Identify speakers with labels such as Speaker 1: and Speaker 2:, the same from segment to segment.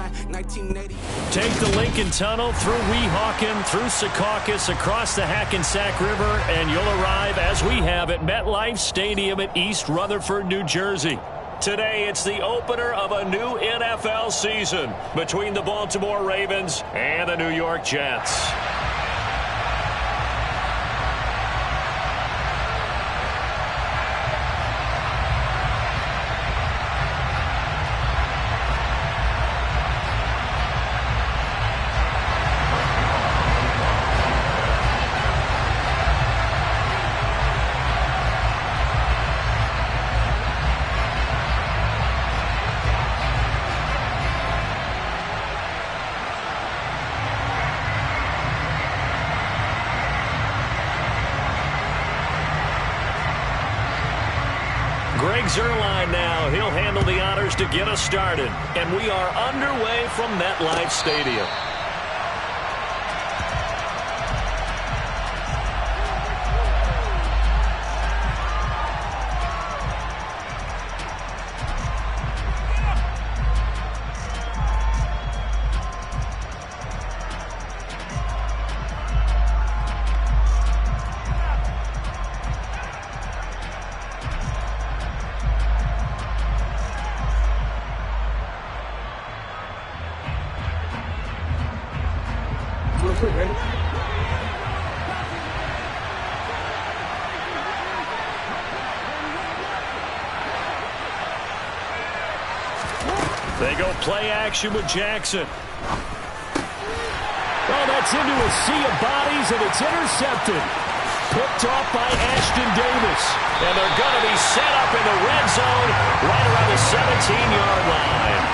Speaker 1: high, 1980.
Speaker 2: Take the Lincoln Tunnel through Weehawken, through Secaucus, across the Hackensack River, and you'll arrive, as we have, at MetLife Stadium at East Rutherford, New Jersey. Today, it's the opener of a new NFL season between the Baltimore Ravens and the New York Jets. Zerline now. He'll handle the honors to get us started. And we are underway from MetLife Stadium. They go play action with Jackson.
Speaker 3: Oh, that's into a sea of bodies, and it's intercepted. Picked off by Ashton Davis.
Speaker 2: And they're going to be set up in the red zone right around the 17-yard line.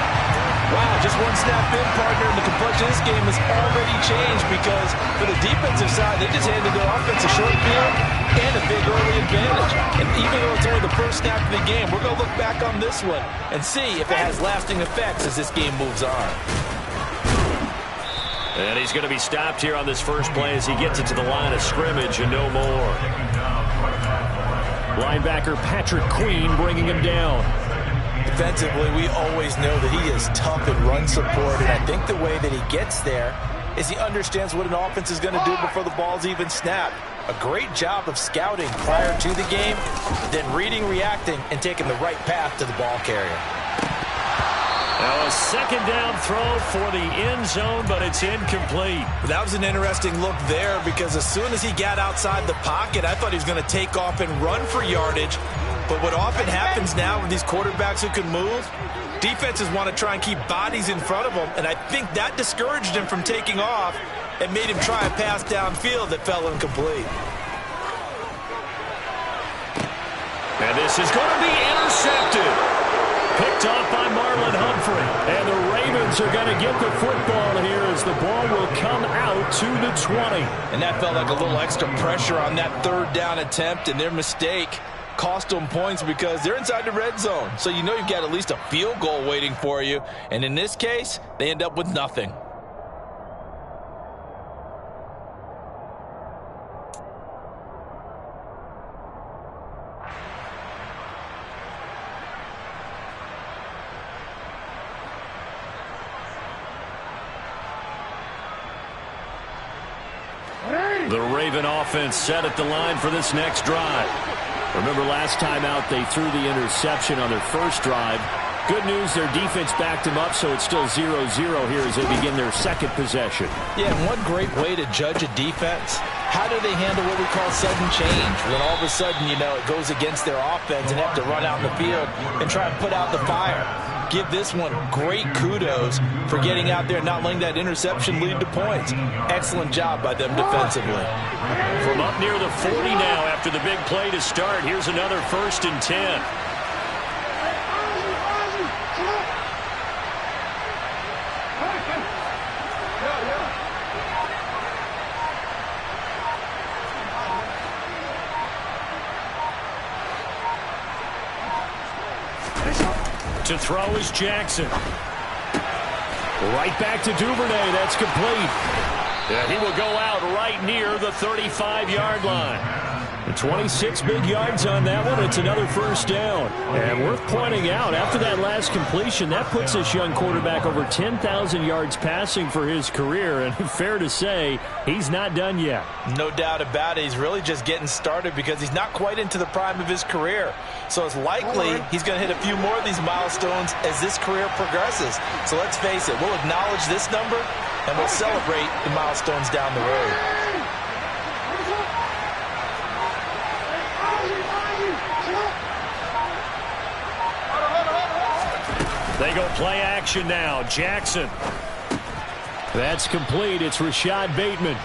Speaker 4: Wow, just one snap in, partner, and the complexion of this game has already changed because for the defensive side, they just handed their offense a short field and a big early advantage. And even though it's only the first snap of the game, we're going to look back on this one and see if it has lasting effects as this game moves on.
Speaker 2: And he's going to be stopped here on this first play as he gets it to the line of scrimmage and no more.
Speaker 3: Linebacker Patrick Queen bringing him down.
Speaker 4: Defensively, we always know that he is tough in run support, and I think the way that he gets there is he understands what an offense is going to do before the ball's even snapped. A great job of scouting prior to the game, then reading, reacting, and taking the right path to the ball carrier.
Speaker 2: Now a second down throw for the end zone, but it's incomplete.
Speaker 4: That was an interesting look there because as soon as he got outside the pocket, I thought he was going to take off and run for yardage. But what often happens now with these quarterbacks who can move, defenses want to try and keep bodies in front of them, and I think that discouraged him from taking off and made him try a pass downfield that fell incomplete.
Speaker 2: And this is going to be intercepted. Picked off by Marlon Humphrey. And the Ravens are going to get the football here as the ball will come out to the 20.
Speaker 4: And that felt like a little extra pressure on that third down attempt, and their mistake cost them points because they're inside the red zone. So you know you've got at least a field goal waiting for you. And in this case, they end up with nothing.
Speaker 2: The Raven offense set at the line for this next drive. Remember last time out they threw the interception on their first drive. Good news, their defense backed them up, so it's still 0-0 here as they begin their second possession.
Speaker 4: Yeah, and one great way to judge a defense, how do they handle what we call sudden change? When all of a sudden, you know, it goes against their offense and they have to run out in the field and try and put out the fire. Give this one great kudos for getting out there and not letting that interception lead to points. Excellent job by them defensively.
Speaker 2: From up near the 40 now after the big play to start, here's another 1st and 10. To throw is Jackson. Right back to Duvernay. That's complete. And he will go out right near the 35-yard line. And 26 big yards on that one. It's another first down. And worth pointing out, after that last completion, that puts this young quarterback over 10,000 yards passing for his career. And fair to say, he's not done yet.
Speaker 4: No doubt about it. He's really just getting started because he's not quite into the prime of his career. So it's likely he's going to hit a few more of these milestones as this career progresses. So let's face it, we'll acknowledge this number and we'll celebrate the milestones down the road.
Speaker 2: They go play action now. Jackson. That's complete. It's Rashad Bateman.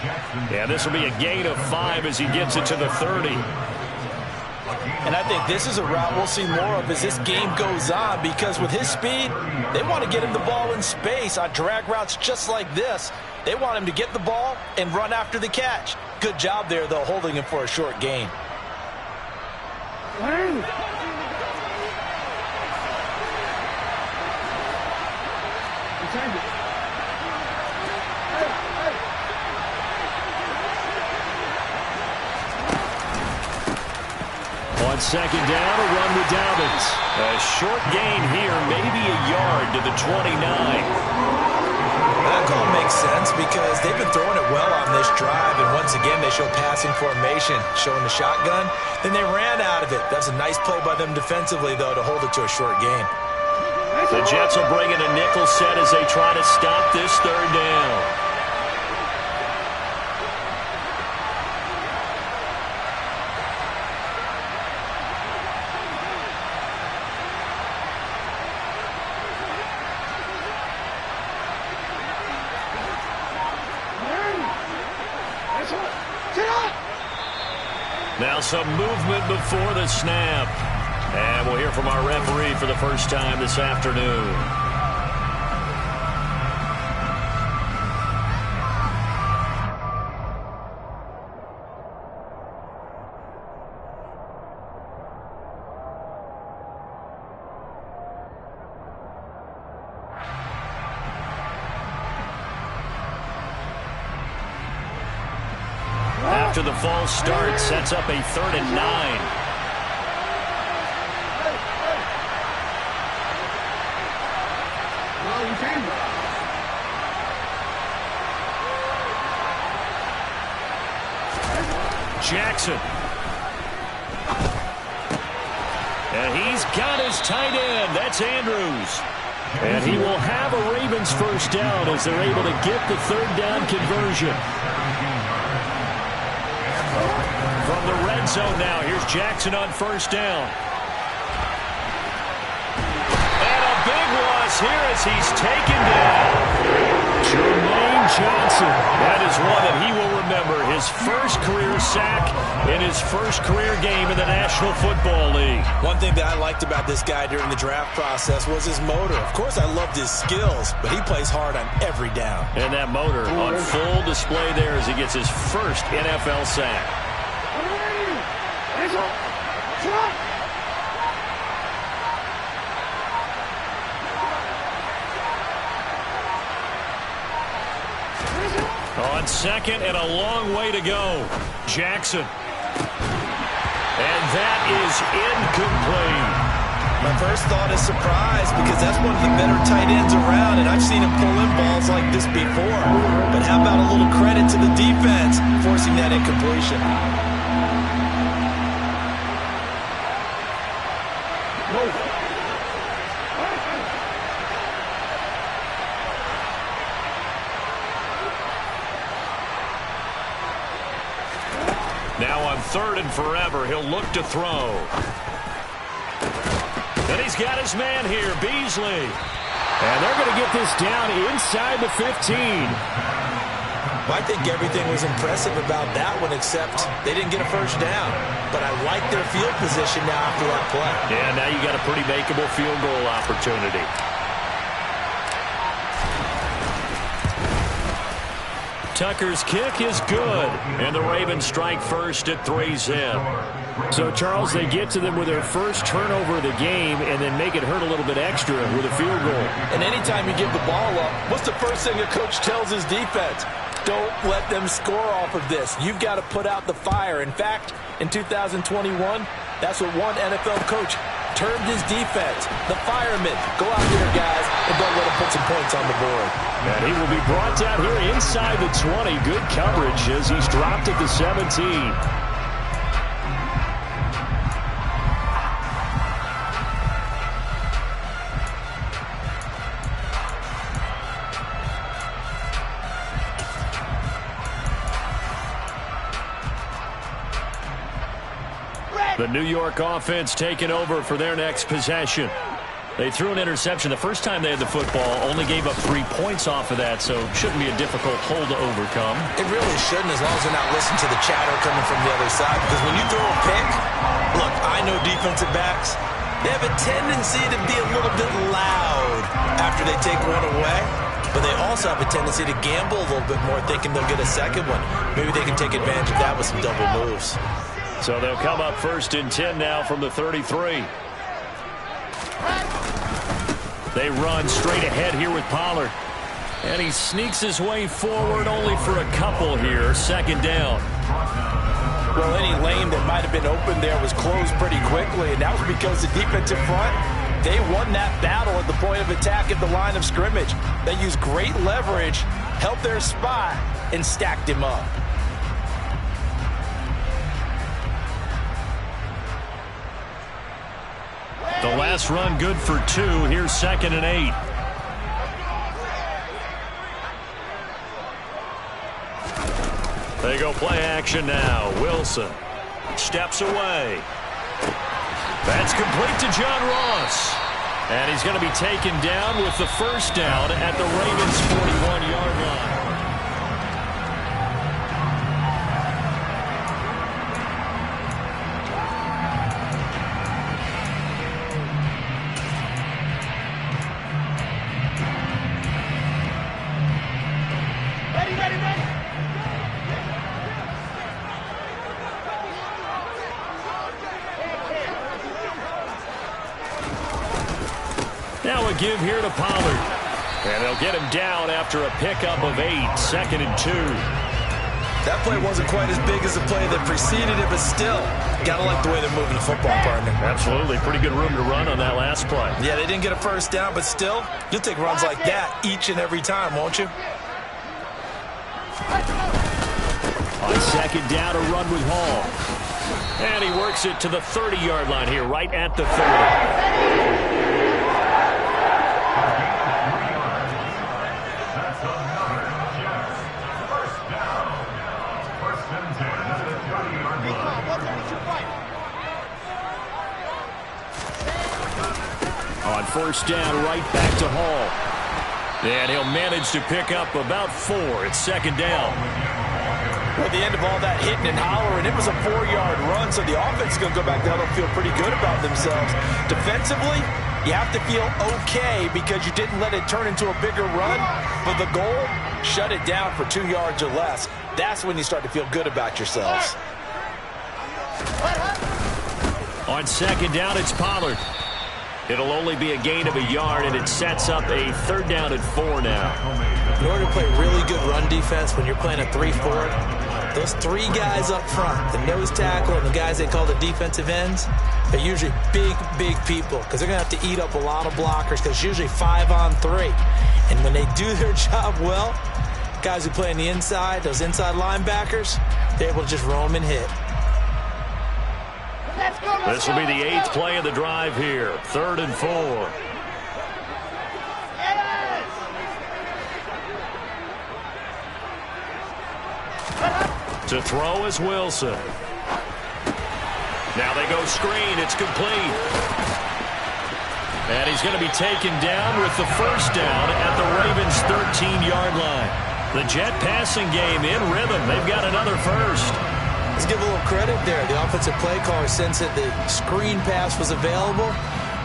Speaker 2: Yeah, this will be a gain of 5 as he gets it to the 30.
Speaker 4: And I think this is a route we'll see more of as this game goes on, because with his speed, they want to get him the ball in space on drag routes just like this. They want him to get the ball and run after the catch. Good job there, though, holding him for a short gain.
Speaker 2: On second down, a run with Dobbins. A short gain here, maybe a yard to the 29.
Speaker 4: That call makes sense because they've been throwing it well on this drive, and once again they show passing formation, showing the shotgun. Then they ran out of it. That's a nice play by them defensively, though, to hold it to a short gain.
Speaker 2: The Jets will bring in a nickel set as they try to stop this third down. Now some movement before the snap. And we'll hear from our referee for the first time this afternoon. After the false start, sets up a 3rd and 9. Jackson. And he's got his tight end. That's Andrews. And he will have a Ravens first down as they're able to get the 3rd down conversion. From the red zone now, here's Jackson on first down. And a big loss here as he's taken down. Jermaine Johnson. That is one that he will remember. His first career sack in his first career game in the National Football League.
Speaker 4: One thing that I liked about this guy during the draft process was his motor. Of course, I loved his skills, but he plays hard on every down.
Speaker 2: And that motor on full display there as he gets his first NFL sack. On second and a long way to go. Jackson. And that is incomplete.
Speaker 4: My first thought is surprise because that's one of the better tight ends around, and I've seen him pull in balls like this before. But how about a little credit to the defense forcing that incompletion?
Speaker 2: Now on 3rd and forever, he'll look to throw. And he's got his man here, Beasley. And they're going to get this down inside the 15.
Speaker 4: Well, I think everything was impressive about that one, except they didn't get a first down. But I like their field position now after that play.
Speaker 2: Yeah, now you got a pretty makeable field goal opportunity. Tucker's kick is good, and the Ravens strike first at 3-zip. So, Charles, they get to them with their first turnover of the game and then make it hurt a little bit extra with a field goal.
Speaker 4: And anytime you give the ball up, what's the first thing a coach tells his defense? Don't let them score off of this. You've got to put out the fire. In fact, in 2021? That's what one NFL coach termed his defense. The firemen. Go out there, guys, and don't let them put some points on the board.
Speaker 2: And he will be brought down here inside the 20. Good coverage as he's dropped at the 17. The New York offense taking over for their next possession. They threw an interception the first time they had the football, only gave up 3 points off of that, so shouldn't be a difficult hole to overcome.
Speaker 4: It really shouldn't, as long as they're not listening to the chatter coming from the other side, because when you throw a pick, look, I know defensive backs, they have a tendency to be a little bit loud after they take one away, but they also have a tendency to gamble a little bit more, thinking they'll get a second one. Maybe they can take advantage of that with some double moves.
Speaker 2: So they'll come up 1st and 10 now from the 33. They run straight ahead here with Pollard. And he sneaks his way forward only for a couple here. 2nd down.
Speaker 4: Well, any lane that might have been open there was closed pretty quickly, and that was because the defensive front, they won that battle at the point of attack at the line of scrimmage. They used great leverage, held their spot, and stacked him up.
Speaker 2: The last run good for 2. Here's 2nd and 8. They go play action now. Wilson steps away. That's complete to John Ross. And he's going to be taken down with the 1st down at the Ravens' 41-yard line. Now a give here to Pollard. And they'll get him down after a pickup of 8. 2nd and 2.
Speaker 4: That play wasn't quite as big as the play that preceded it, but still, gotta like the way they're moving the football, partner.
Speaker 2: Absolutely. Pretty good room to run on that last play.
Speaker 4: Yeah, they didn't get a 1st down, but still, you'll take runs like that each and every time, won't you?
Speaker 2: On 2nd down, a run with Hall. And he works it to the 30-yard line here, right at the 30. On 1st down, right back to Hall. And he'll manage to pick up about 4. It's 2nd down.
Speaker 4: Well, at the end of all that hitting and hollering, it was a 4-yard run, so the offense is going to go back down and feel pretty good about themselves. Defensively, you have to feel okay because you didn't let it turn into a bigger run, but the goal, shut it down for 2 yards or less. That's when you start to feel good about yourselves.
Speaker 2: On 2nd down, it's Pollard. It'll only be a gain of a yard, and it sets up a 3rd down and 4 now.
Speaker 4: In order to play really good run defense when you're playing a 3-4, those 3 guys up front, the nose tackle and the guys they call the defensive ends, they're usually big, big people because they're going to have to eat up a lot of blockers because it's usually 5-on-3. And when they do their job well, guys who play on the inside, those inside linebackers, they're able to just roam and hit.
Speaker 2: This will be the 8th play of the drive here. 3rd and 4. To throw is Wilson. Now they go screen. It's complete. And he's going to be taken down with the 1st down at the Ravens' 13-yard line. The Jet passing game in rhythm. They've got another 1st.
Speaker 4: Let's give a little credit there. The offensive play caller sensed that the screen pass was available.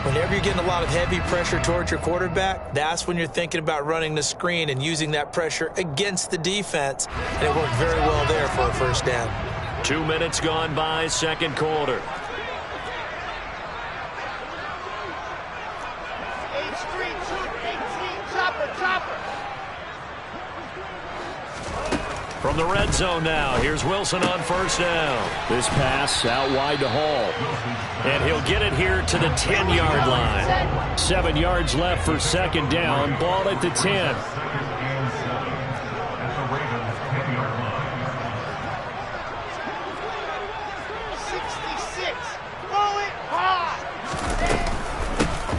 Speaker 4: Whenever you're getting a lot of heavy pressure towards your quarterback, that's when you're thinking about running the screen and using that pressure against the defense. And it worked very well there for a 1st down.
Speaker 2: 2 minutes gone by, 2nd quarter. From the red zone now, here's Wilson on first down.
Speaker 3: This pass out wide to Hall.
Speaker 2: And he'll get it here to the 10-yard line.
Speaker 3: 7 yards left for second down. Ball at the 10.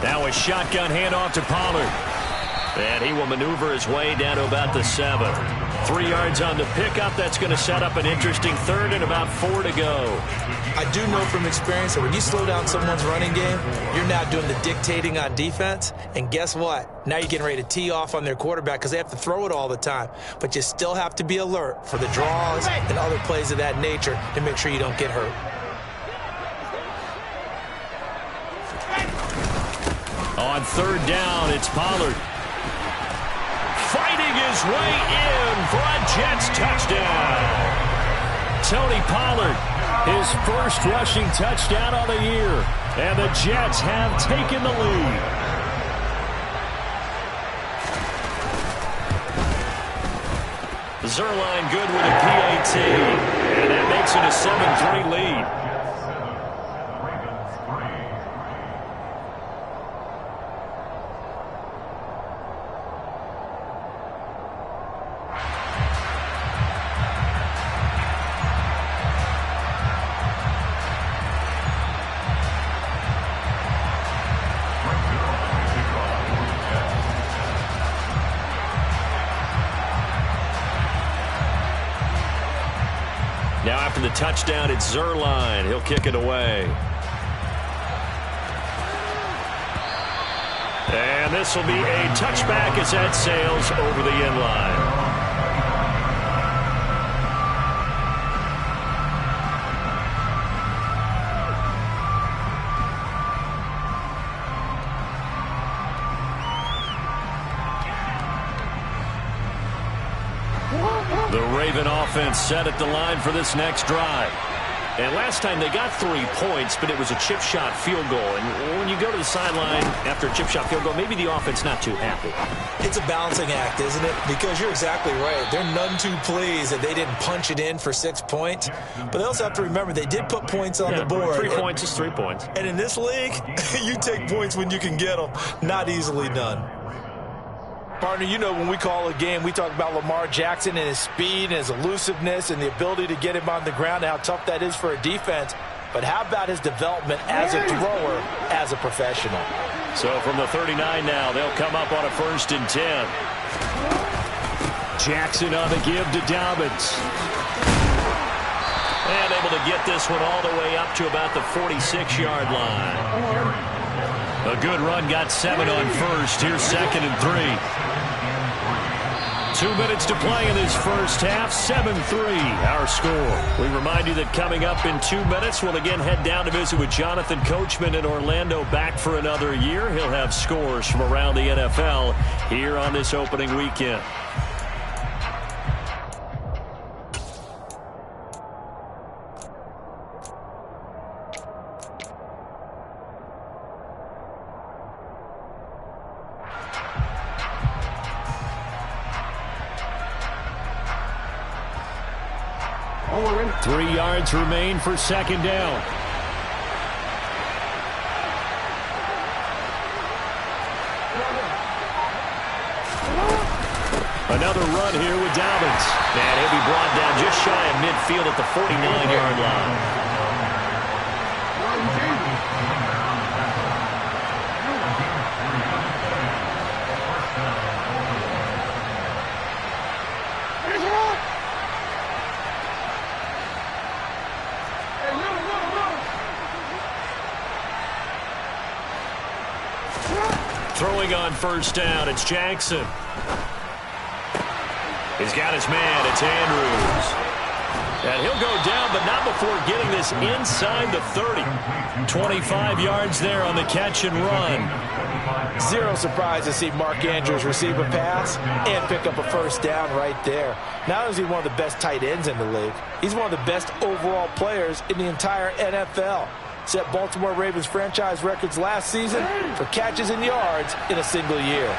Speaker 2: Now a shotgun handoff to Pollard. And he will maneuver his way down to about the 7. 3 yards on the pickup. That's going to set up an interesting third and about 4 to go.
Speaker 4: I do know from experience that when you slow down someone's running game, you're now doing the dictating on defense. And guess what? Now you're getting ready to tee off on their quarterback because they have to throw it all the time. But you still have to be alert for the draws and other plays of that nature to make sure you don't get hurt.
Speaker 2: On third down, it's Pollard. Fighting his way in for a Jets touchdown. Tony Pollard, his first rushing touchdown on the year. And the Jets have taken the lead. Zerline good with a PAT. And that makes it a 7-3 lead. Now after the touchdown, it's Zerline. He'll kick it away. And this will be a touchback as that sails over the end line. The Raven offense set at the line for this next drive. And last time they got 3 points, but it was a chip shot field goal. And when you go to the sideline after a chip shot field goal, maybe the offense not too happy.
Speaker 4: It's a balancing act, isn't it? Because you're exactly right. They're none too pleased that they didn't punch it in for 6 points. But they also have to remember they did put points on the board.
Speaker 2: 3 points is 3 points.
Speaker 4: And in this league, you take points when you can get them. Not easily done. Partner, you know when we call a game, we talk about Lamar Jackson and his speed and his elusiveness and the ability to get him on the ground and how tough that is for a defense. But how about his development as a thrower, as a professional?
Speaker 2: So from the 39 now, they'll come up on a 1st and 10.
Speaker 3: Jackson on the give to Dobbins.
Speaker 2: And able to get this one all the way up to about the 46-yard line. A good run, got 7 on first. Here's 2nd and 3. 2 minutes to play in this first half. 7-3, our score. We remind you that coming up in 2 minutes, we'll again head down to visit with Jonathan Coachman in Orlando, back for another year. He'll have scores from around the NFL here on this opening weekend.
Speaker 3: Owen.
Speaker 2: 3 yards remain for second down. Another run here with Dobbins. And he'll be brought down just shy of midfield at the 49-yard line. Throwing on first down, it's Jackson. He's got his man, it's Andrews. And he'll go down, but not before getting this inside the 30. 25 yards there on the catch and run.
Speaker 4: Zero surprise to see Mark Andrews receive a pass and pick up a first down right there. Not only is he one of the best tight ends in the league, he's one of the best overall players in the entire NFL. Set Baltimore Ravens franchise records last season for catches and yards in a single year.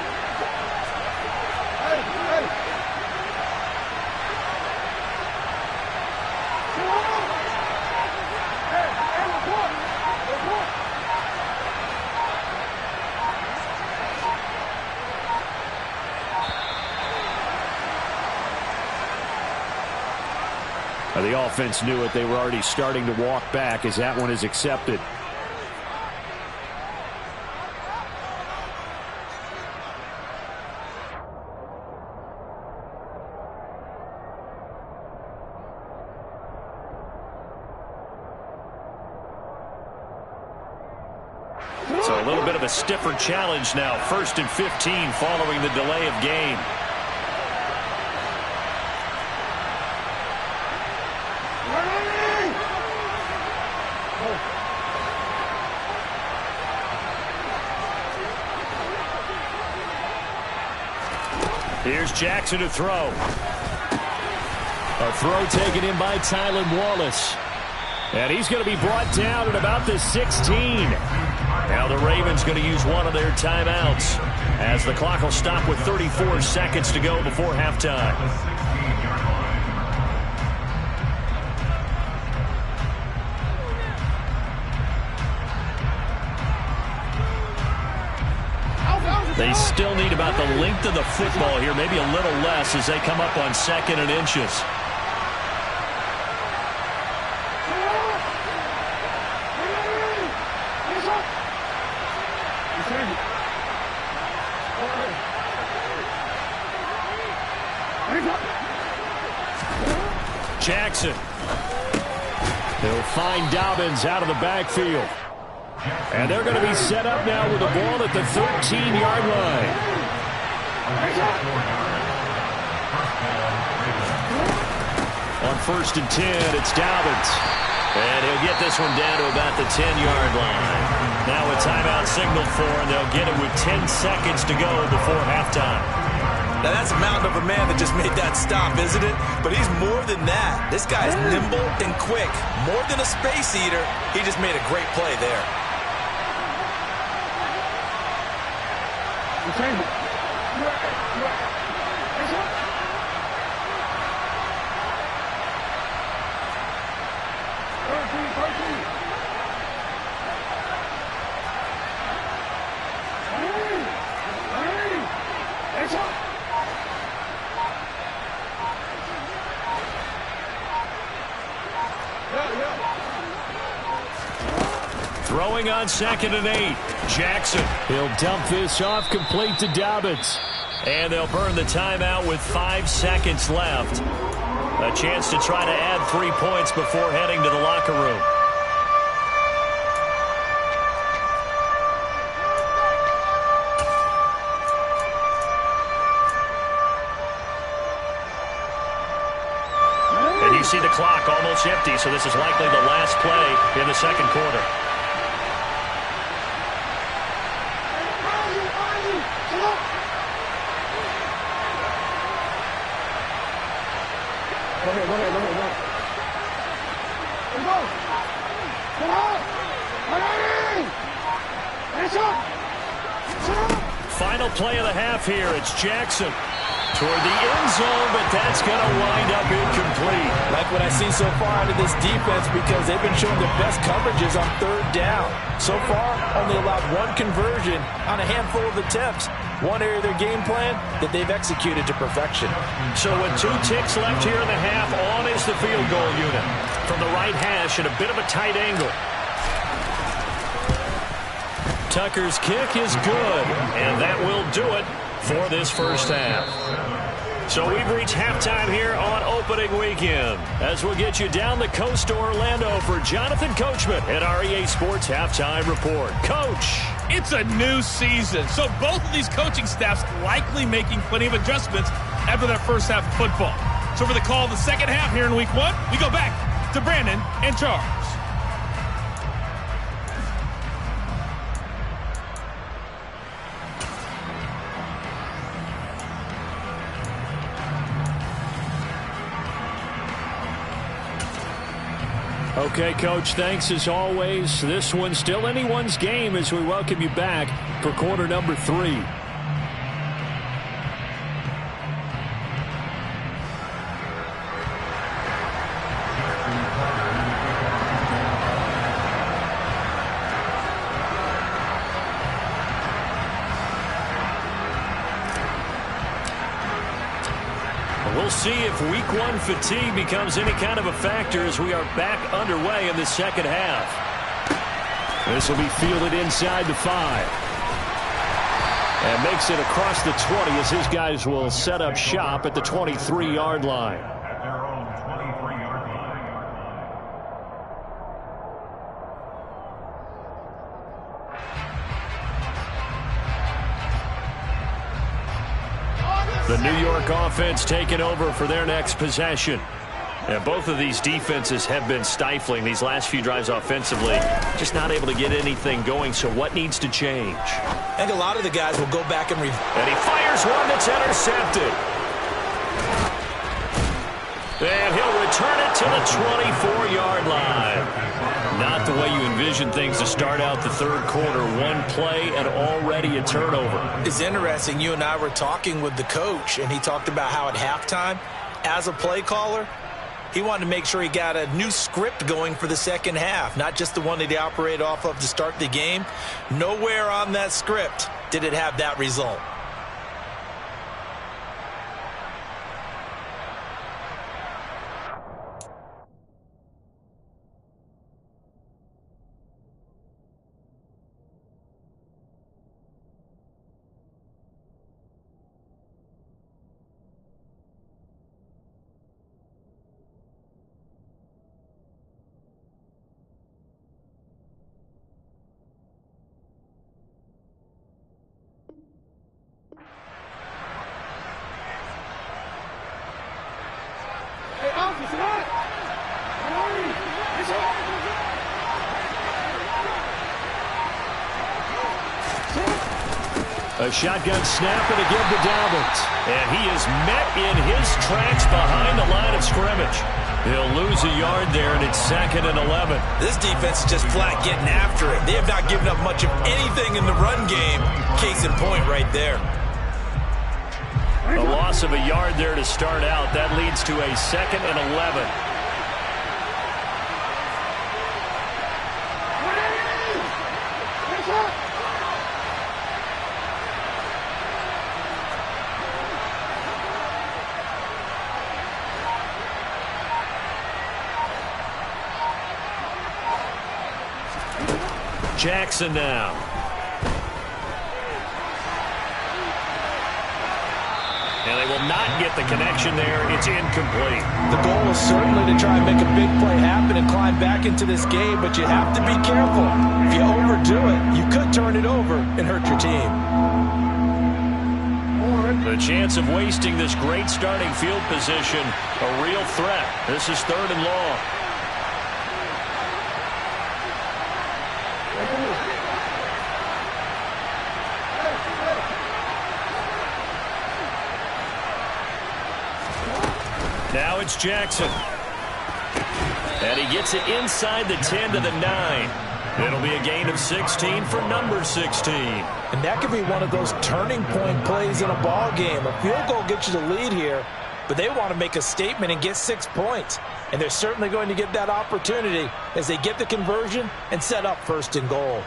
Speaker 3: The offense knew it. They were already starting to walk back as that one is accepted.
Speaker 2: So a little bit of a stiffer challenge now. 1st and 15 following the delay of game. Here's Jackson to throw.
Speaker 3: A throw taken in by Tylan Wallace. And he's going to be brought down at about the 16.
Speaker 2: Now the Ravens going to use one of their timeouts as the clock will stop with 34 seconds to go before halftime. They still need about the length of the football here, maybe a little less as they come up on 2nd and inches. Jackson.
Speaker 3: He'll find Dobbins out of the backfield. And they're going to be set up now with the ball at the 13-yard line. On 1st and 10, it's Dobbins.
Speaker 2: And he'll get this one down to about the 10-yard line. Now a timeout signaled for, and they'll get it with 10 seconds to go before halftime.
Speaker 4: Now that's a mountain of a man that just made that stop, isn't it? But he's more than that. This guy's nimble and quick. More than a space eater, he just made a great play there.
Speaker 2: Throwing on 2nd and 8. Jackson.
Speaker 3: He'll dump this off complete to Dobbins.
Speaker 2: And they'll burn the timeout with 5 seconds left. A chance to try to add 3 points before heading to the locker room. And you see the clock almost empty, so this is likely the last play in the 2nd quarter. Final play of the half here. It's Jackson toward the end zone, but that's going to wind up incomplete.
Speaker 4: Like what I've seen so far out of this defense, because they've been showing their best coverages on 3rd down. So far, only allowed 1 conversion on a handful of attempts. One area of their game plan that they've executed to perfection.
Speaker 2: So with 2 ticks left here in the half, on is the field goal unit. From the right hash at a bit of a tight angle. Tucker's kick is good, and that will do it for this first half. So we've reached halftime here on opening weekend, as we'll get you down the coast to Orlando for Jonathan Coachman at our EA Sports Halftime Report. Coach.
Speaker 1: It's a new season, so both of these coaching staffs likely making plenty of adjustments after their first half of football. So for the call of the second half here in week 1, we go back to Brandon and Charles.
Speaker 3: Okay, Coach, thanks as always. This one's still anyone's game as we welcome you back for quarter number 3.
Speaker 2: We'll see if week one fatigue becomes any kind of a factor as we are back underway in the second half. This will be fielded inside the 5. And makes it across the 20 as his guys will set up shop at the 23-yard line. The New York offense taking over for their next possession. And both of these defenses have been stifling these last few drives offensively. Just not able to get anything going, so what needs to change?
Speaker 4: I think a lot of the guys will go back and
Speaker 2: he fires one that's intercepted. And he'll return it to the 24-yard line. Not the way you envision things to start out the third quarter. One play and already a turnover.
Speaker 4: It's interesting. You and I were talking with the coach, and he talked about how at halftime, as a play caller, he wanted to make sure he got a new script going for the second half, not just the one that he operated off of to start the game. Nowhere on that script did it have that result.
Speaker 2: A shotgun snap and a give to Dobbins. And he is met in his tracks behind the line of scrimmage. He'll lose a yard there, and it's 2nd and 11.
Speaker 4: This defense is just flat getting after it. They have not given up much of anything in the run game. Case in point right there.
Speaker 2: A loss of a yard there to start out. That leads to a 2nd and 11. Jackson now. And they will not get the connection there. It's incomplete.
Speaker 4: The goal is certainly to try and make a big play happen and climb back into this game, but you have to be careful. If you overdo it, you could turn it over and hurt your team.
Speaker 2: The chance of wasting this great starting field position, a real threat. This is 3rd and long. Now it's Jackson. And he gets it inside the 10 to the 9. It'll be a gain of 16 for number 16.
Speaker 4: And that could be one of those turning point plays in a ball game. A field goal gets you the lead here, but they want to make a statement and get 6 points. And they're certainly going to get that opportunity as they get the conversion and set up 1st and goal.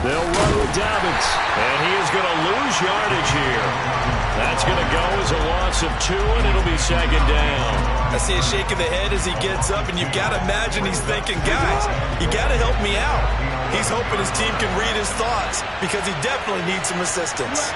Speaker 2: They'll run with Dobbins, and he is going to lose yardage here. That's going to go as a loss of 2, and it'll be 2nd down.
Speaker 4: I see a shake of the head as he gets up, and you've got to imagine he's thinking, guys, you got to help me out. He's hoping his team can read his thoughts because he definitely needs some assistance.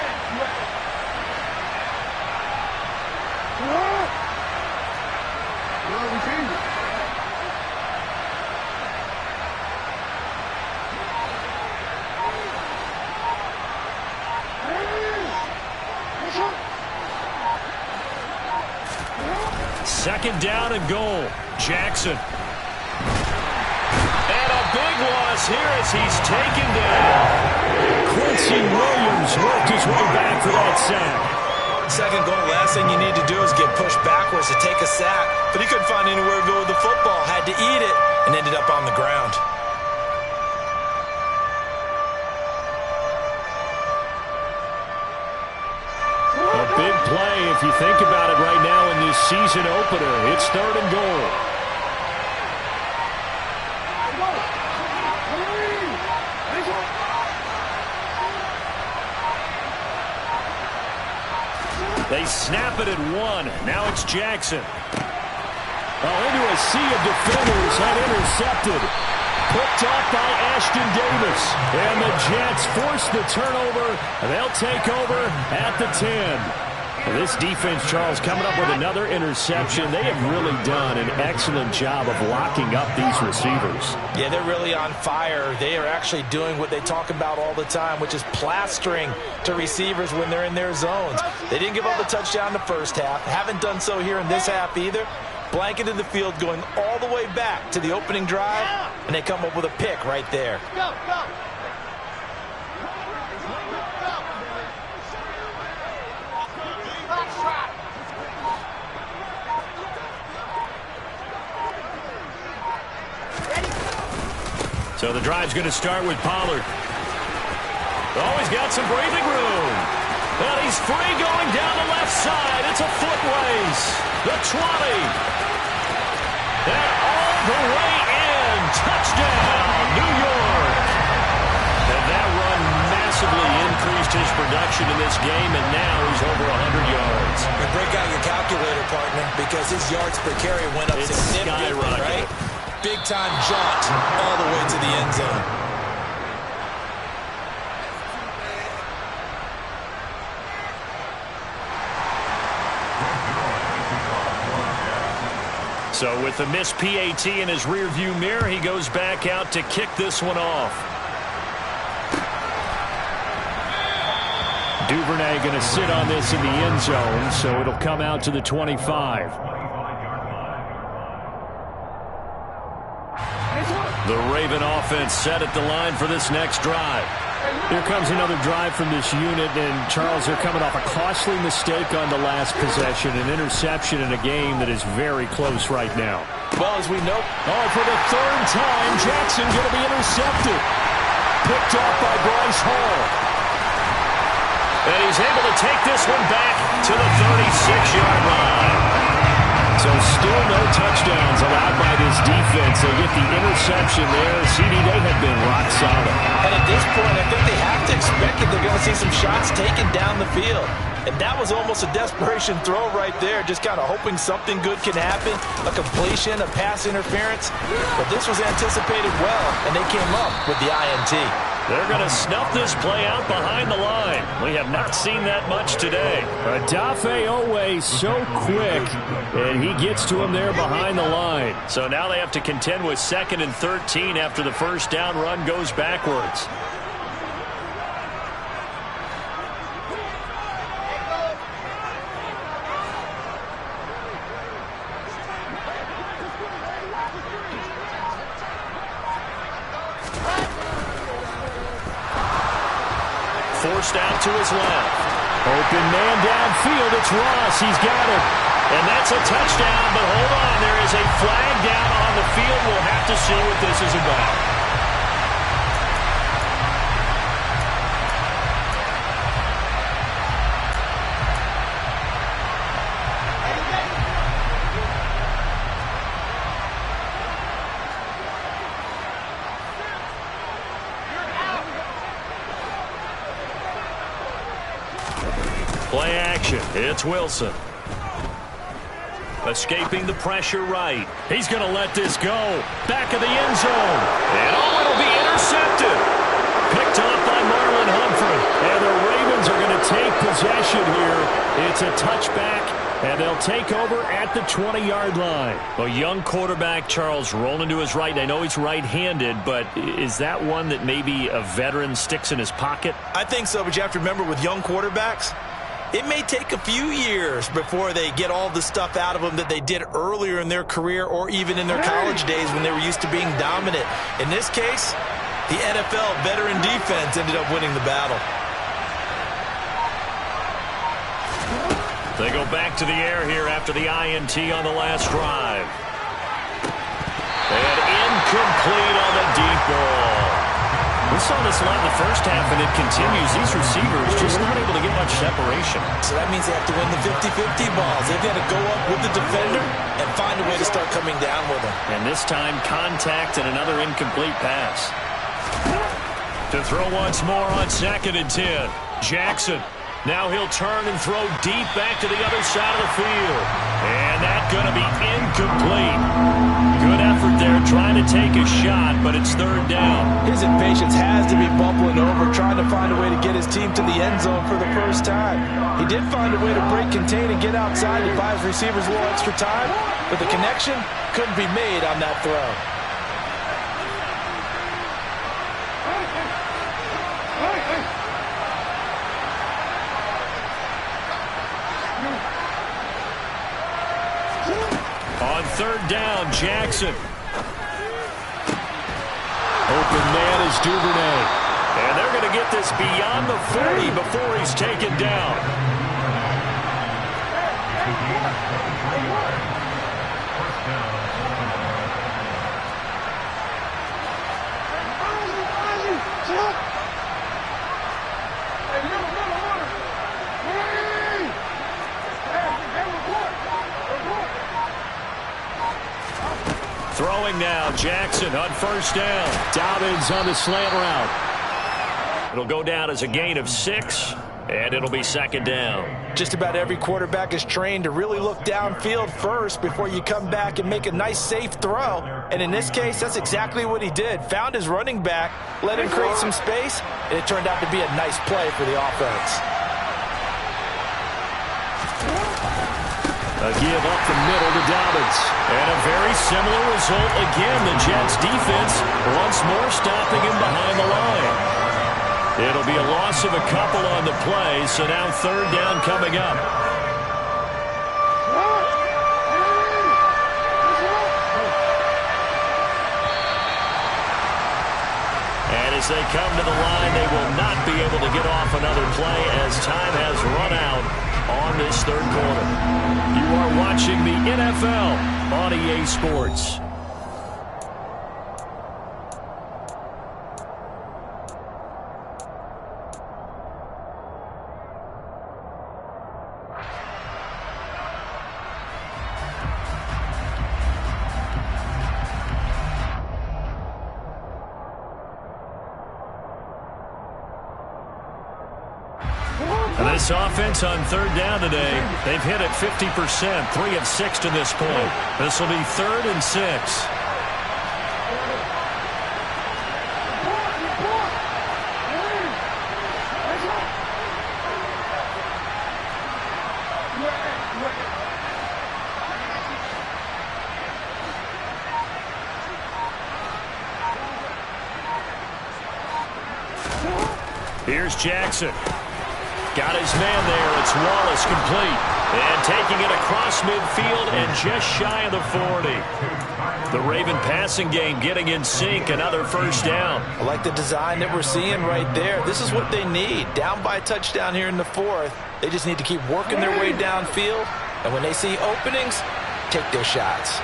Speaker 2: Second down and goal. Jackson. And a big loss here as he's taken down. Quincy Williams worked his way back for that sack.
Speaker 4: Second goal, last thing you need to do is get pushed backwards to take a sack. But he couldn't find anywhere to go with the football. Had to eat it and ended up on the ground.
Speaker 2: A big play if you think about it right now in this season opener. It's 3rd and goal. They snap it at 1. Now it's Jackson. Into a sea of defenders and intercepted. Picked off by Ashton Davis. And the Jets force the turnover. They'll take over at the 10. This defense, Charles, coming up with another interception. They have really done an excellent job of locking up these receivers.
Speaker 4: Yeah, they're really on fire. They are actually doing what they talk about all the time, which is plastering to receivers when they're in their zones. They didn't give up a touchdown in the first half. Haven't done so here in this half either. Blanketed the field, going all the way back to the opening drive, and they come up with a pick right there.
Speaker 5: Go, go.
Speaker 2: So the drive's going to start with Pollard. Oh, he's got some breathing room. And he's free going down the left side. It's a foot race. The 20. And all the way in. Touchdown, New York. And that run massively increased his production in this game, and now he's over 100 yards.
Speaker 4: And break out your calculator, partner, because his yards per carry went up significantly, right? Big-time jaunt all the way to the end zone.
Speaker 2: So with the missed PAT in his rearview mirror, he goes back out to kick this one off. Duvernay going to sit on this in the end zone, so it'll come out to the 25. The Raven offense set at the line for this next drive. Here comes another drive from this unit, and Charles, they're coming off a costly mistake on the last possession, an interception in a game that is very close right now.
Speaker 4: Well, as we know,
Speaker 2: for the third time, Jackson going to be intercepted. Picked off by Bryce Hall. And he's able to take this one back to the 36-yard line. So still no touchdowns allowed by this defense. They get the interception there. CD, they have been rock solid.
Speaker 4: And at this point, I think they have to expect that they're going to see some shots taken down the field. And that was almost a desperation throw right there, just kind of hoping something good can happen, a completion, a pass interference. But this was anticipated well, and they came up with the INT.
Speaker 2: They're going to snuff this play out behind the line. We have not seen that much today. Adafe Owe so quick, and he gets to him there behind the line. So now they have to contend with 2nd and 13 after the first down run goes backwards. Forced out to his left. Open man downfield. It's Ross. He's got it. And that's a touchdown, but hold on. There is a flag down on the field. We'll have to see what this is about. Play action. It's Wilson. Escaping the pressure right. He's going to let this go. Back of the end zone. And it'll be intercepted. Picked off by Marlon Humphrey. And the Ravens are going to take possession here. It's a touchback, and they'll take over at the 20-yard line. A young quarterback, Charles, rolling to his right. I know he's right-handed, but is that one that maybe a veteran sticks in his pocket?
Speaker 4: I think so, but you have to remember with young quarterbacks, it may take a few years before they get all the stuff out of them that they did earlier in their career or even in their college days when they were used to being dominant. In this case, the NFL veteran defense ended up winning the battle.
Speaker 2: They go back to the air here after the INT on the last drive. And incomplete on the deep ball. We saw this a lot in the first half, and it continues. These receivers just not able to get much separation.
Speaker 4: So that means they have to win the 50-50 balls. They've got to go up with the defender and find a way to start coming down with them.
Speaker 2: And this time, contact and another incomplete pass. To throw once more on 2nd and 10. Jackson. Now he'll turn and throw deep back to the other side of the field. And that's going to be incomplete. Good effort there trying to take a shot, but it's third down.
Speaker 4: His impatience has to be bubbling over, trying to find a way to get his team to the end zone for the first time. He did find a way to break contain and get outside to buy his receivers a little extra time, but the connection couldn't be made on that throw.
Speaker 2: On third down, Jackson. Open man is Duvernay. And they're going to get this beyond the 40 before he's taken down. Throwing now, Jackson on first down.
Speaker 3: Dobbins on the slant route.
Speaker 2: It'll go down as a gain of 6, and it'll be second down.
Speaker 4: Just about every quarterback is trained to really look downfield first before you come back and make a nice, safe throw. And in this case, that's exactly what he did. Found his running back, let him create some space, and it turned out to be a nice play for the offense.
Speaker 2: A give up the middle to Dobbins. And a very similar result again. The Jets defense once more stopping him behind the line. It'll be a loss of a couple on the play, so now third down coming up. And as they come to the line, they will not be able to get off another play as time has run out on this third quarter. You are watching the NFL on EA Sports. This offense on third down today, they've hit it 50%, 3 of 6 to this point. This will be 3rd and 6. Here's Jackson. Got his man there. It's Wallace complete. And taking it across midfield and just shy of the 40. The Raven passing game getting in sync. Another first down.
Speaker 4: I like the design that we're seeing right there. This is what they need. Down by a touchdown here in the 4th. They just need to keep working their way downfield. And when they see openings, take their shots.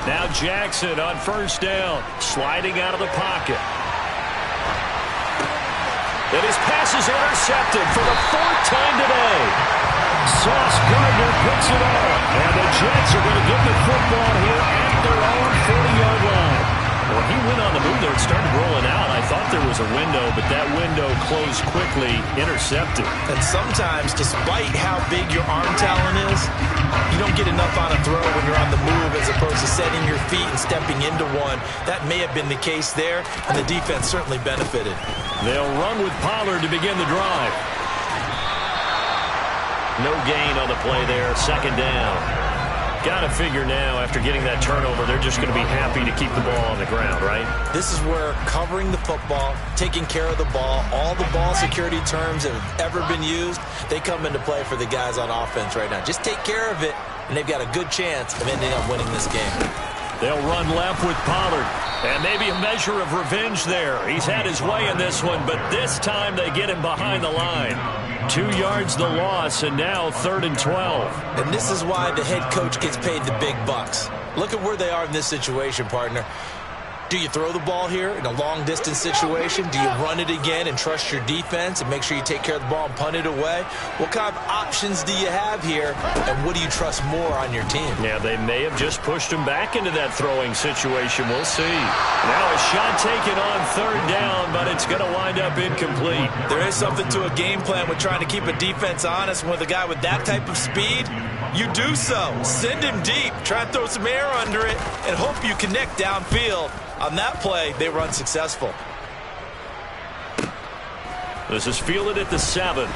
Speaker 2: Now Jackson on first down, sliding out of the pocket. And his pass is intercepted for the 4th time today. Sauce Gardner puts it on. And the Jets are going to get the football here at their own 40-yard line. Well, he went on the move there and started rolling out. I thought there was a window, but that window closed quickly, intercepted.
Speaker 4: And sometimes, despite how big your arm talent is, you don't get enough on a throw when you're on the move as opposed to setting your feet and stepping into one. That may have been the case there, and the defense certainly benefited.
Speaker 2: They'll run with Pollard to begin the drive. No gain on the play there, second down. Got to figure now, after getting that turnover, they're just going to be happy to keep the ball on the ground, right?
Speaker 4: This is where covering the football, taking care of the ball, all the ball security terms that have ever been used, they come into play for the guys on offense right now. Just take care of it, and they've got a good chance of ending up winning this game.
Speaker 2: They'll run left with Pollard. And maybe a measure of revenge there. He's had his way in this one, but this time they get him behind the line. 2 yards the loss, and now 3rd and 12.
Speaker 4: And this is why the head coach gets paid the big bucks. Look at where they are in this situation, partner. Do you throw the ball here in a long-distance situation? Do you run it again and trust your defense and make sure you take care of the ball and punt it away? What kind of options do you have here, and what do you trust more on your team?
Speaker 2: Yeah, they may have just pushed him back into that throwing situation. We'll see. Now a shot taken on third down, but it's going to wind up incomplete.
Speaker 4: There is something to a game plan with trying to keep a defense honest. With a guy with that type of speed, you do so. Send him deep. Try and throw some air under it and hope you connect downfield. On that play, they were unsuccessful.
Speaker 2: This is fielded at the 7.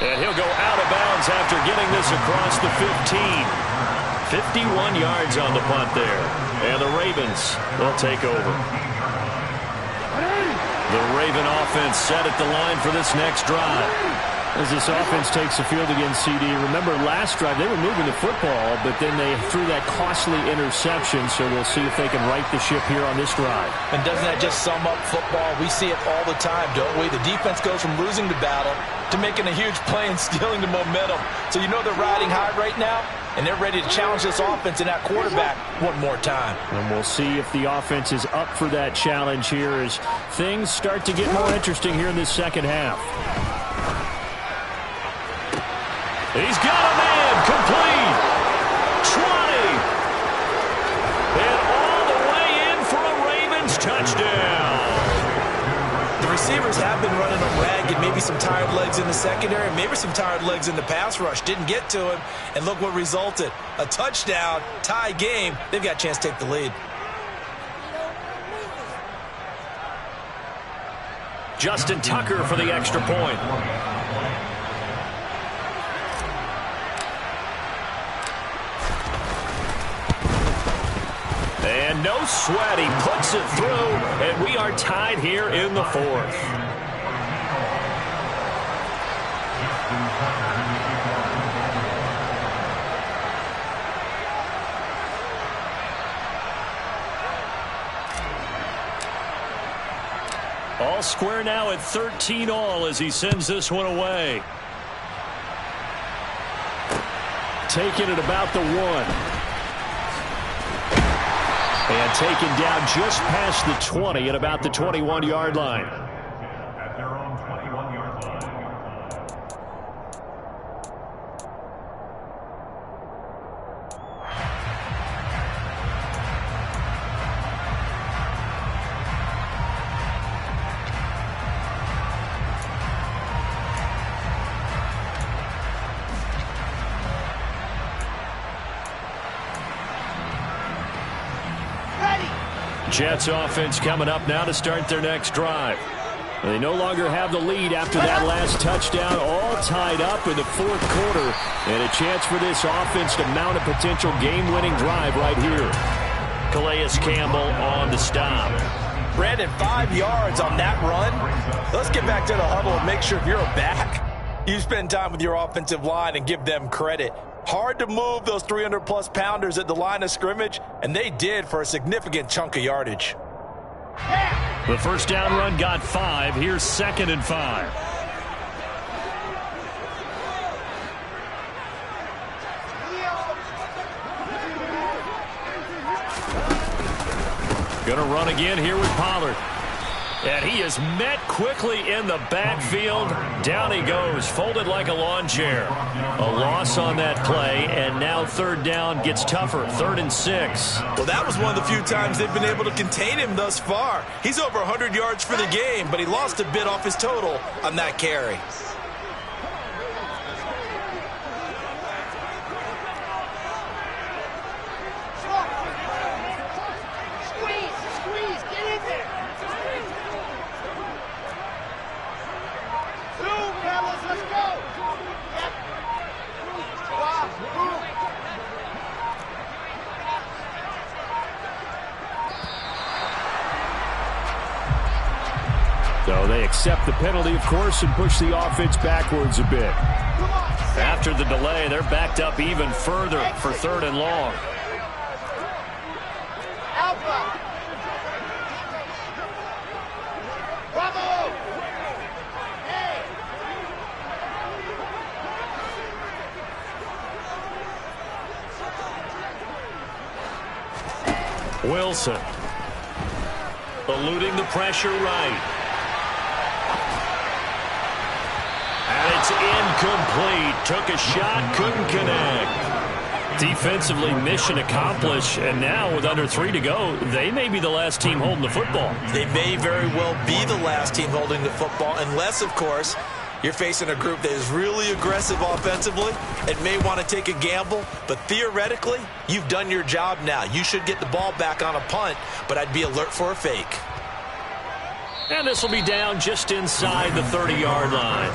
Speaker 2: And he'll go out of bounds after getting this across the 15. 51 yards on the punt there. And the Ravens will take over. The Raven offense set at the line for this next drive.
Speaker 3: As this offense takes the field against CD, remember last drive they were moving the football, but then they threw that costly interception, so we'll see if they can right the ship here on this drive.
Speaker 4: And doesn't that just sum up football? We see it all the time, don't we? The defense goes from losing the battle to making a huge play and stealing the momentum. So you know they're riding high right now, and they're ready to challenge this offense and that quarterback one more time.
Speaker 3: And we'll see if the offense is up for that challenge here as things start to get more interesting here in this second half.
Speaker 2: He's got a man complete. 20. And all the way in for a Ravens touchdown.
Speaker 4: The receivers have been running them ragged. Maybe some tired legs in the secondary, maybe some tired legs in the pass rush. Didn't get to him, and look what resulted. A touchdown, tie game. They've got a chance to take the lead.
Speaker 2: Justin Tucker for the extra point. And no sweat, he puts it through, and we are tied here in the 4th. All square now at 13 all as he sends this one away.
Speaker 3: Taking it about the 1. And taken down just past the 20 at about the 21-yard line.
Speaker 5: At their own 21-yard line.
Speaker 2: Jets offense coming up now to start their next drive. They no longer have the lead after that last touchdown, all tied up in the 4th quarter, and a chance for this offense to mount a potential game-winning drive right here. Calais Campbell on the stop.
Speaker 4: Brandon, 5 yards on that run. Let's get back to the huddle and make sure if you're a back, you spend time with your offensive line and give them credit. Hard to move those 300-plus pounders at the line of scrimmage, and they did for a significant chunk of yardage.
Speaker 2: The first down run got 5. Here's 2nd and 5. Going to run again here with Pollard. And he is met quickly in the backfield. Down he goes, folded like a lawn chair. A loss on that play, and now 3rd down gets tougher. 3rd and 6.
Speaker 4: Well, that was one of the few times they've been able to contain him thus far. He's over 100 yards for the game, but he lost a bit off his total on that carry.
Speaker 3: So they accept the penalty, of course, and push the offense backwards a bit.
Speaker 2: After the delay, they're backed up even further for 3rd and long. Wilson. Eluding the pressure right. And it's incomplete. Took a shot, couldn't connect. Defensively, mission accomplished, and now with under 3 to go, they may be the last team holding the football.
Speaker 4: They may very well be the last team holding the football, unless, of course, you're facing a group that is really aggressive offensively and may want to take a gamble. But theoretically, you've done your job now. You should get the ball back on a punt, but I'd be alert for a fake.
Speaker 2: And this will be down just inside the 30-yard line.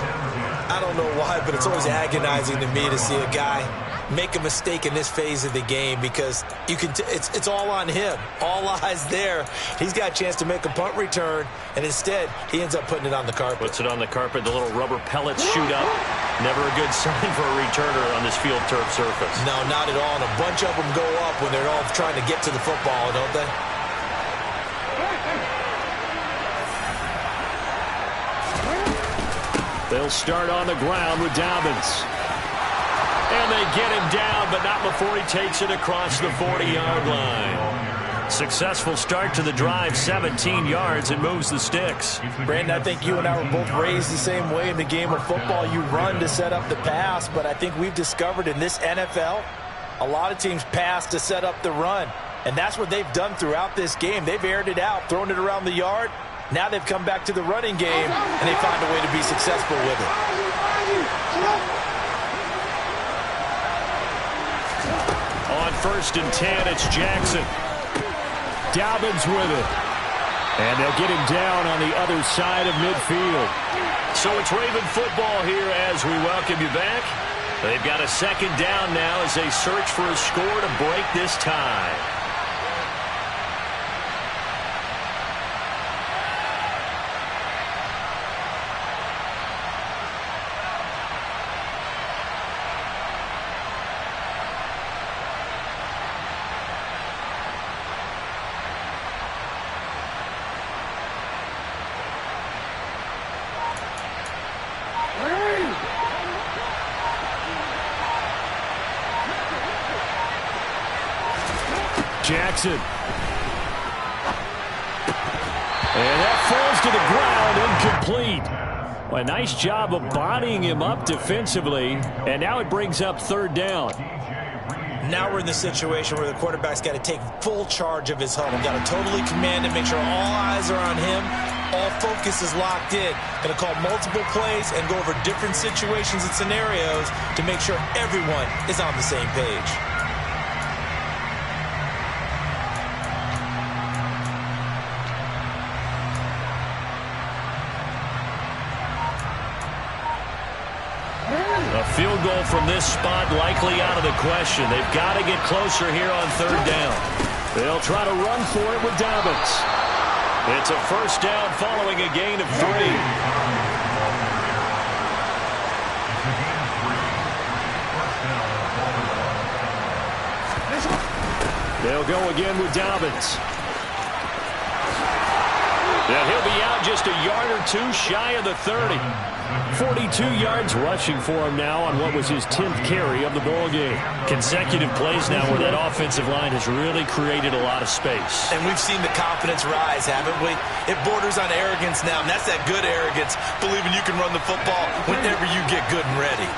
Speaker 4: I don't know why, but it's always agonizing to me to see a guy make a mistake in this phase of the game, because you can it's all on him. All eyes there. He's got a chance to make a punt return, and instead he ends up putting it on the carpet.
Speaker 2: Puts it on the carpet. The little rubber pellets shoot up. Never a good sign for a returner on this field turf surface.
Speaker 4: No, not at all. And a bunch of them go up when they're all trying to get to the football, don't they?
Speaker 3: They'll start on the ground with Dobbins.
Speaker 2: And they get him down, but not before he takes it across the 40-yard line. Successful start to the drive, 17 yards, and moves the sticks.
Speaker 4: Brandon, I think you and I were both raised the same way in the game of football. You run to set up the pass, but I think we've discovered in this NFL, a lot of teams pass to set up the run. And that's what they've done throughout this game. They've aired it out, thrown it around the yard. Now they've come back to the running game, and they find a way to be successful with it.
Speaker 2: On 1st and 10, it's Jackson.
Speaker 3: Dobbins with it. And they'll get him down on the other side of midfield.
Speaker 2: So it's Raven football here as we welcome you back. They've got a 2nd down now as they search for a score to break this tie.
Speaker 3: Jackson. And that falls to the ground, incomplete. Well, a nice job of bodying him up defensively, and now it brings up 3rd down.
Speaker 4: Now we're in the situation where the quarterback's got to take full charge of his huddle. Got to totally command it, make sure all eyes are on him. All focus is locked in. Going to call multiple plays and go over different situations and scenarios to make sure everyone is on the same page.
Speaker 2: A field goal from this spot likely out of the question. They've got to get closer here on 3rd down.
Speaker 3: They'll try to run for it with Dobbins.
Speaker 2: It's a 1st down following a gain of 3.
Speaker 3: They'll go again with Dobbins.
Speaker 2: Yeah, he'll be out just a yard or 2 shy of the 30.
Speaker 3: 42 yards rushing for him now on what was his 10th carry of the ball game.
Speaker 2: Consecutive plays now where that offensive line has really created a lot of space.
Speaker 4: And we've seen the confidence rise, haven't we? It borders on arrogance now, and that's that good arrogance, believing you can run the football whenever you get good and ready.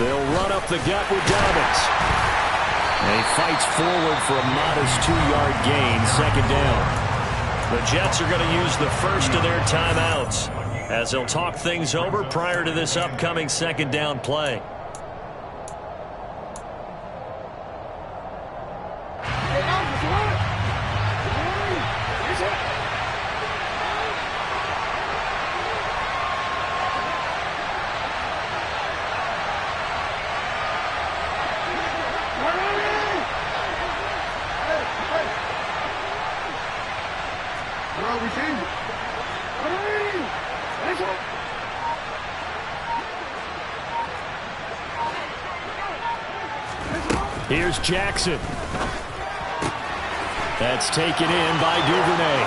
Speaker 3: They'll run up the gut with Dobbins. And he fights forward for a modest 2-yard gain, 2nd down.
Speaker 2: The Jets are going to use the first of their timeouts as they'll talk things over prior to this upcoming 2nd down play.
Speaker 3: Here's Jackson. That's taken in by Duvernay.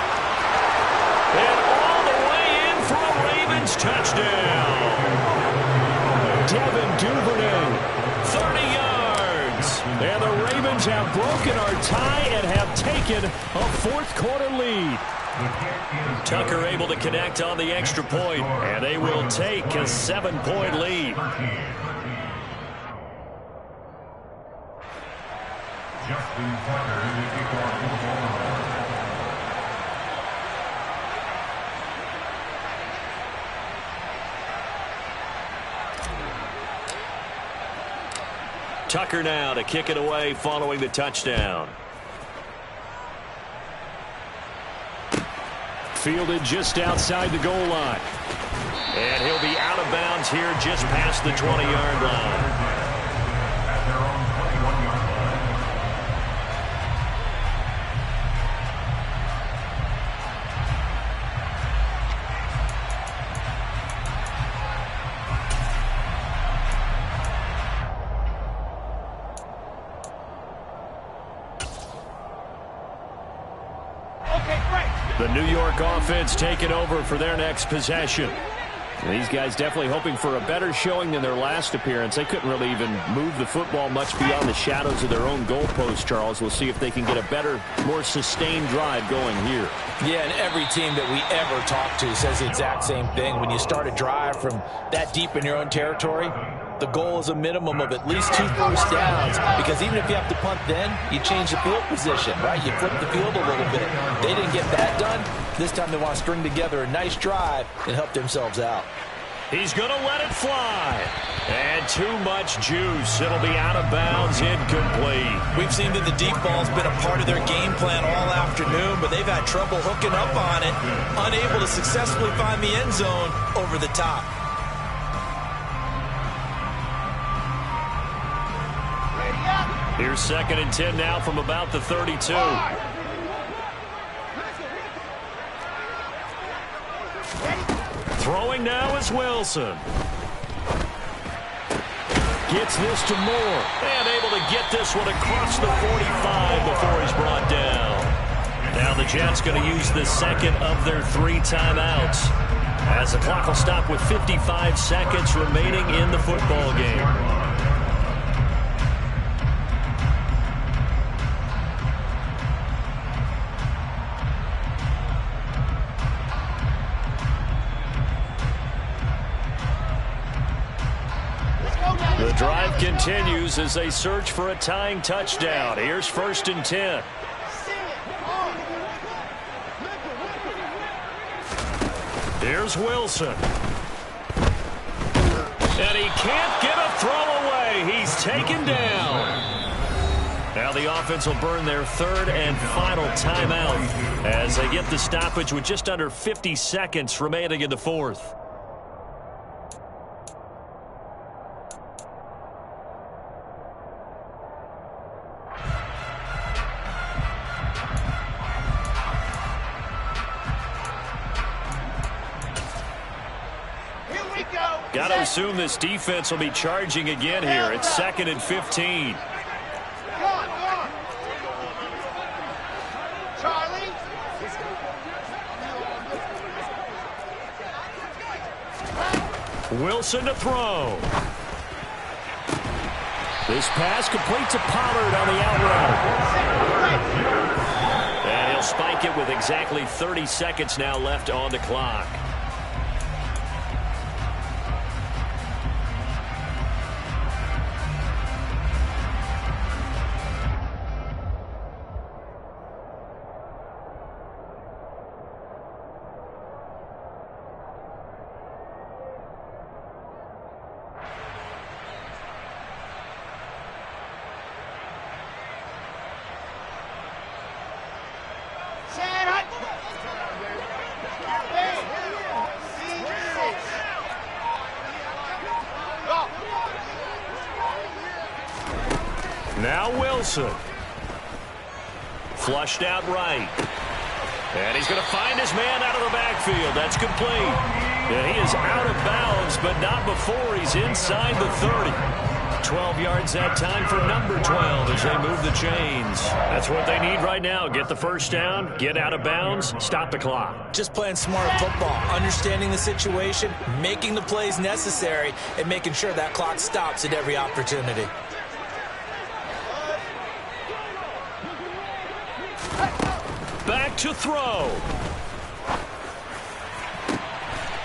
Speaker 2: And all the way in for a Ravens touchdown. Devin Duvernay. 30 yards. And the Ravens have broken our tie and have taken a fourth-quarter lead. Tucker able to connect on the extra point, and they will take a 7-point lead.
Speaker 5: Justin Tucker to kick off the ball.
Speaker 2: Tucker now to kick it away following the touchdown. Fielded just outside the goal line. And he'll be out of bounds here just past the 20-yard line.
Speaker 5: At their own 21-yard line.
Speaker 2: The New York offense taking over for their next possession. These guys definitely hoping for a better showing than their last appearance. They couldn't really even move the football much beyond the shadows of their own goalpost, Charles. We'll see if they can get a better, more sustained drive going here.
Speaker 4: Yeah, and every team that we ever talk to says the exact same thing. When you start a drive from that deep in your own territory, the goal is a minimum of at least 2 first downs, because even if you have to punt then, you change the field position, right? You flip the field a little bit. They didn't get that done. This time they want to string together a nice drive and help themselves out.
Speaker 2: He's going to let it fly. And too much juice. It'll be out of bounds, incomplete.
Speaker 4: We've seen that the deep ball's been a part of their game plan all afternoon, but they've had trouble hooking up on it, unable to successfully find the end zone over the top.
Speaker 2: Here's 2nd and 10 now from about the 32. Throwing now is Wilson. Gets this to Moore. And able to get this one across the 45 before he's brought down. Now the Jets going to use the second of their 3 timeouts, as the clock will stop with 55 seconds remaining in the football game. The drive continues as they search for a tying touchdown. Here's 1st and 10. Here's Wilson. And he can't get a throw away. He's taken down. Now the offense will burn their 3rd and final timeout as they get the stoppage with just under 50 seconds remaining in the 4th. Got to assume this defense will be charging again here. It's 2nd and 15. Wilson to throw. This pass complete to Pollard on the out route. And he'll spike it with exactly 30 seconds now left on the clock. Now Wilson. Flushed out right. And he's going to find his man out of the backfield. That's complete. And he is out of bounds, but not before he's inside the 30. 12 yards that time for number 12 as they move the chains. That's what they need right now. Get the first down, get out of bounds, stop the clock.
Speaker 4: Just playing smart football, understanding the situation, making the plays necessary, and making sure that clock stops at every opportunity.
Speaker 2: Back to throw.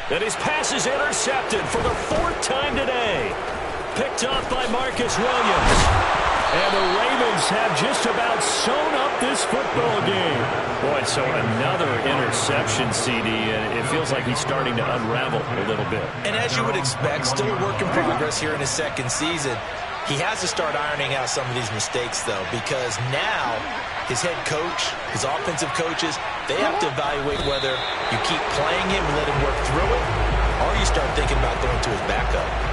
Speaker 2: And his pass is intercepted for the 4th time today. Picked off by Marcus Williams. And the Ravens have just about sewn up this football game. Boy, so another interception, CD, and it feels like he's starting to unravel a little bit.
Speaker 4: And as you would expect, still a work in progress here in his second season. He has to start ironing out some of these mistakes, though, because now his head coach, his offensive coaches, they have to evaluate whether you keep playing him and let him work through it, or you start thinking about going to his backup.